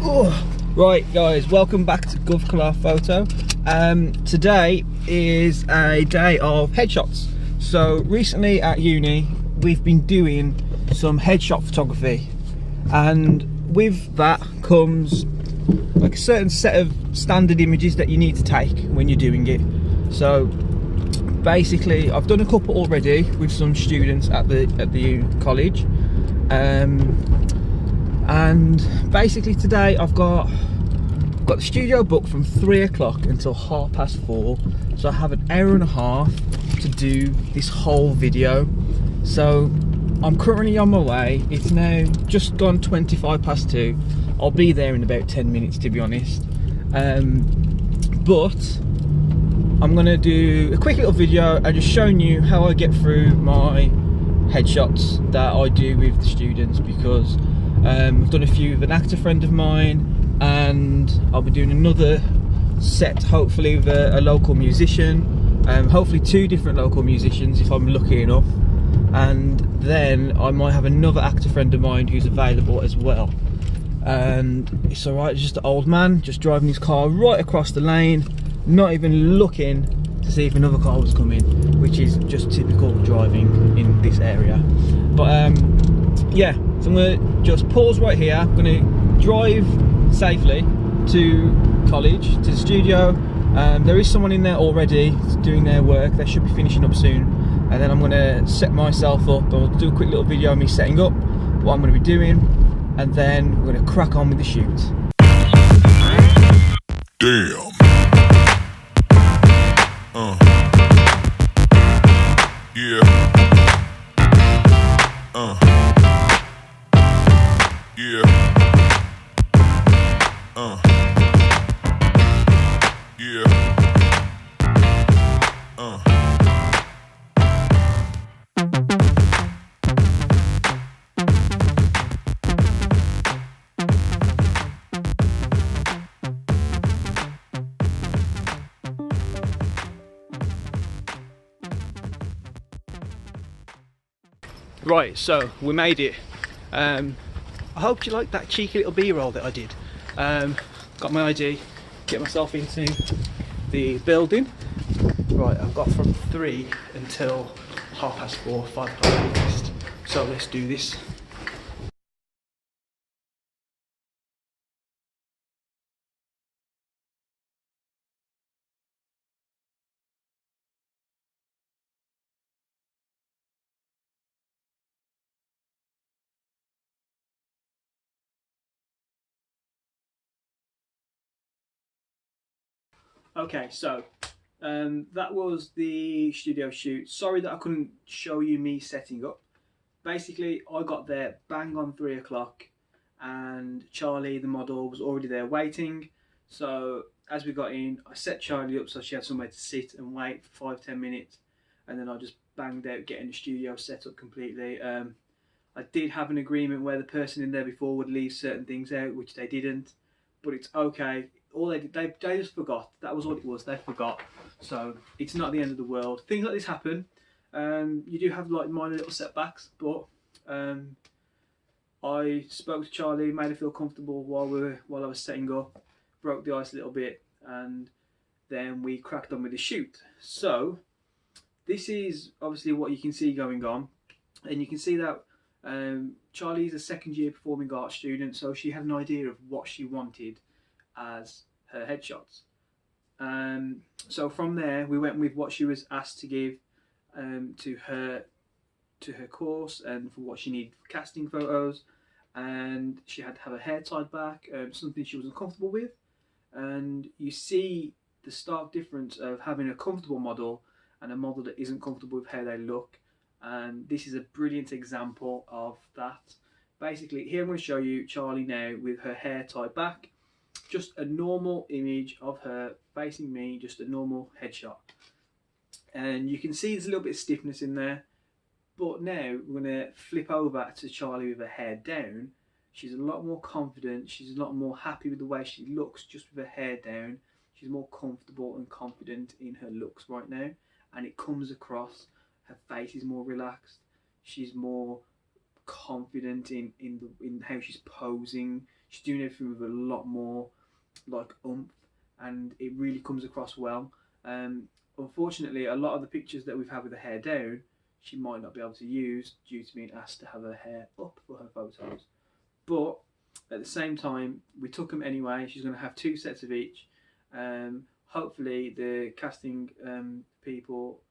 Oh, right guys, welcome back to Kullar Photo. Today is a day of headshots. So recently at uni we've been doing some headshot photography, and with that comes like a certain set of standard images that you need to take when you're doing it. So basically I've done a couple already with some students at the college, and basically today I've got the studio booked from 3 o'clock until 4:30, so I have an hour and a half to do this whole video. So I'm currently on my way. It's now just gone 2:25. I'll be there in about 10 minutes, to be honest, but I'm gonna do a quick little video and just showing you how I get through my headshots that I do with the students, because I've done a few with an actor friend of mine, and I'll be doing another set hopefully with a local musician, hopefully 2 different local musicians if I'm lucky enough, and then I might have another actor friend of mine who's available as well. And it's alright, it's just an old man just driving his car right across the lane, not even looking to see if another car was coming, which is just typical driving in this area. But yeah, so I'm going to just pause right here. I'm going to drive safely to college, to the studio. There is someone in there already doing their work. They should be finishing up soon, and then I'm going to set myself up. I'll do a quick little video of me setting up what I'm going to be doing, and then we're going to crack on with the shoot. Damn. Yeah. Yeah. Yeah. Right, so we made it. I hope you like that cheeky little B-roll that I did. Got my ID, get myself into the building. Right, I've got from 3 until 4:30, 5 o'clock latest. So let's do this. Okay, so that was the studio shoot. Sorry that I couldn't show you me setting up. Basically, I got there bang on 3 o'clock, and Charlie, the model, was already there waiting. So as we got in, I set Charlie up so she had somewhere to sit and wait for 5–10 minutes, and then I just banged out getting the studio set up completely. I did have an agreement where the person in there before would leave certain things out, which they didn't, but it's okay. All they did, they just forgot. That was all it was. They forgot. So it's not the end of the world. Things like this happen. You do have like minor little setbacks, but I spoke to Charlie, made her feel comfortable while I was setting up, broke the ice a little bit, and then we cracked on with the shoot. So this is obviously what you can see going on, and you can see that Charlie is a 2nd year performing arts student, so she had an idea of what she wanted as her headshots. So from there we went with what she was asked to give to her course, and for what she needed for casting photos, and she had to have her hair tied back, something she wasn't comfortable with. And you see the stark difference of having a comfortable model and a model that isn't comfortable with how they look, and this is a brilliant example of that. Basically here I'm going to show you Charlie now with her hair tied back, just a normal image of her facing me, just a normal headshot, and you can see there's a little bit of stiffness in there. But now we're going to flip over to Charlie with her hair down. She's a lot more confident, she's a lot more happy with the way she looks just with her hair down. She's more comfortable and confident in her looks right now, and it comes across. Her face is more relaxed, she's more confident in how she's posing. She's doing everything with a lot more like oomph, and it really comes across well. Unfortunately, a lot of the pictures that we've had with the hair down, she might not be able to use due to being asked to have her hair up for her photos. But at the same time, we took them anyway. She's going to have 2 sets of each. Hopefully, the casting people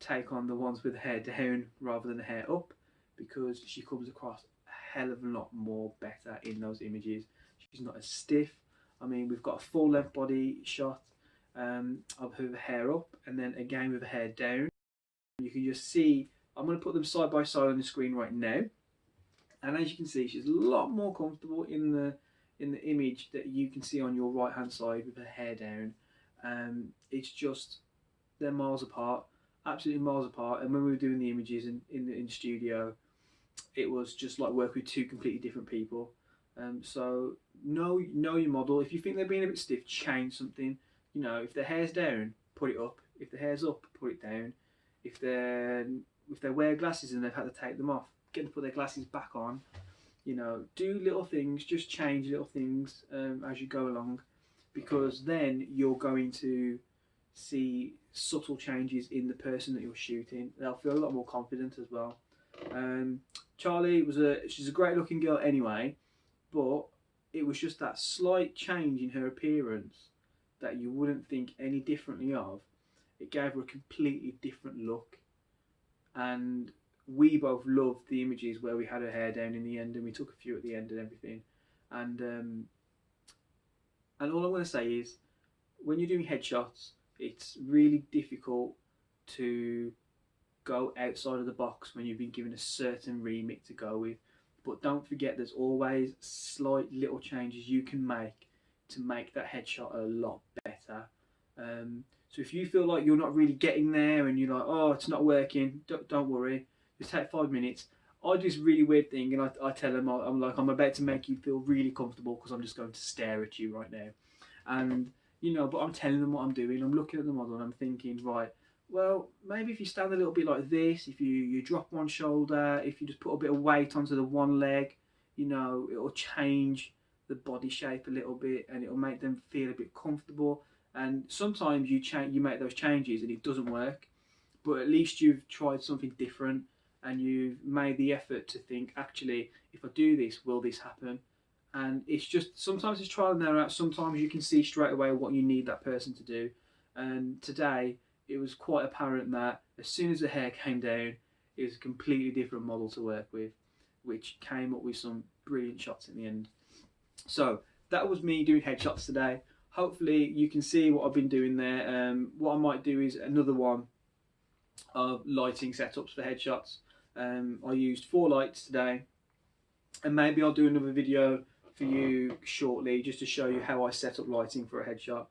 take on the ones with the hair down rather than the hair up, because she comes across a hell of a lot more better in those images. She's not as stiff. I mean, we've got a full length body shot of her hair up, and then again with the hair down. You can just see, I'm going to put them side by side on the screen right now, and as you can see, she's a lot more comfortable in the image that you can see on your right hand side with her hair down. It's just, they're miles apart, absolutely miles apart. And when we were doing the images in the studio, it was just like working with 2 completely different people. So know your model. If you think they're being a bit stiff, change something. You know, if their hair's down, put it up. If the hair's up, put it down. If they wear glasses and they've had to take them off, get them to put their glasses back on. You know, do little things, just change little things as you go along, because then you're going to see subtle changes in the person that you're shooting. They'll feel a lot more confident as well. Charlie she's a great looking girl anyway, but it was just that slight change in her appearance that you wouldn't think any differently of. It gave her a completely different look, and we both loved the images where we had her hair down in the end, and we took a few at the end and everything. And all I'm going to say is, when you're doing headshots, it's really difficult to go outside of the box when you've been given a certain remit to go with. But don't forget, there's always slight little changes you can make to make that headshot a lot better. So if you feel like you're not really getting there and you're like, oh, it's not working, don't worry. Just take 5 minutes. I do this really weird thing, and I tell them, I'm like, I'm about to make you feel really comfortable because I'm just going to stare at you right now. And, you know, but I'm telling them what I'm doing. I'm looking at the model and I'm thinking, right, well, maybe if you stand a little bit like this, if you drop one shoulder, if you just put a bit of weight onto the one leg, you know, it'll change the body shape a little bit, and it'll make them feel a bit comfortable. And sometimes you make those changes and it doesn't work, but at least you've tried something different, and you've made the effort to think, actually, if I do this, will this happen? And it's just, sometimes it's trial and error. Sometimes you can see straight away what you need that person to do. And today, it was quite apparent that as soon as the hair came down, it was a completely different model to work with, which came up with some brilliant shots in the end. So that was me doing headshots today. Hopefully you can see what I've been doing there. What I might do is another one of lighting setups for headshots. I used 4 lights today, and maybe I'll do another video for you shortly just to show you how I set up lighting for a headshot.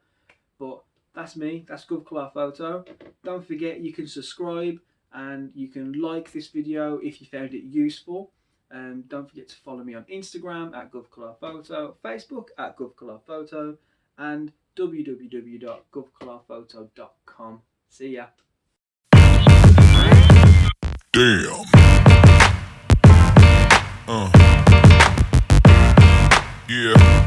But that's me, that's Kullar Photo. Don't forget, you can subscribe and you can like this video if you found it useful. Don't forget to follow me on Instagram at GovKullarPhoto, Facebook at GovKullarPhoto, and www.govkullarphoto.com. See ya. Damn. Yeah.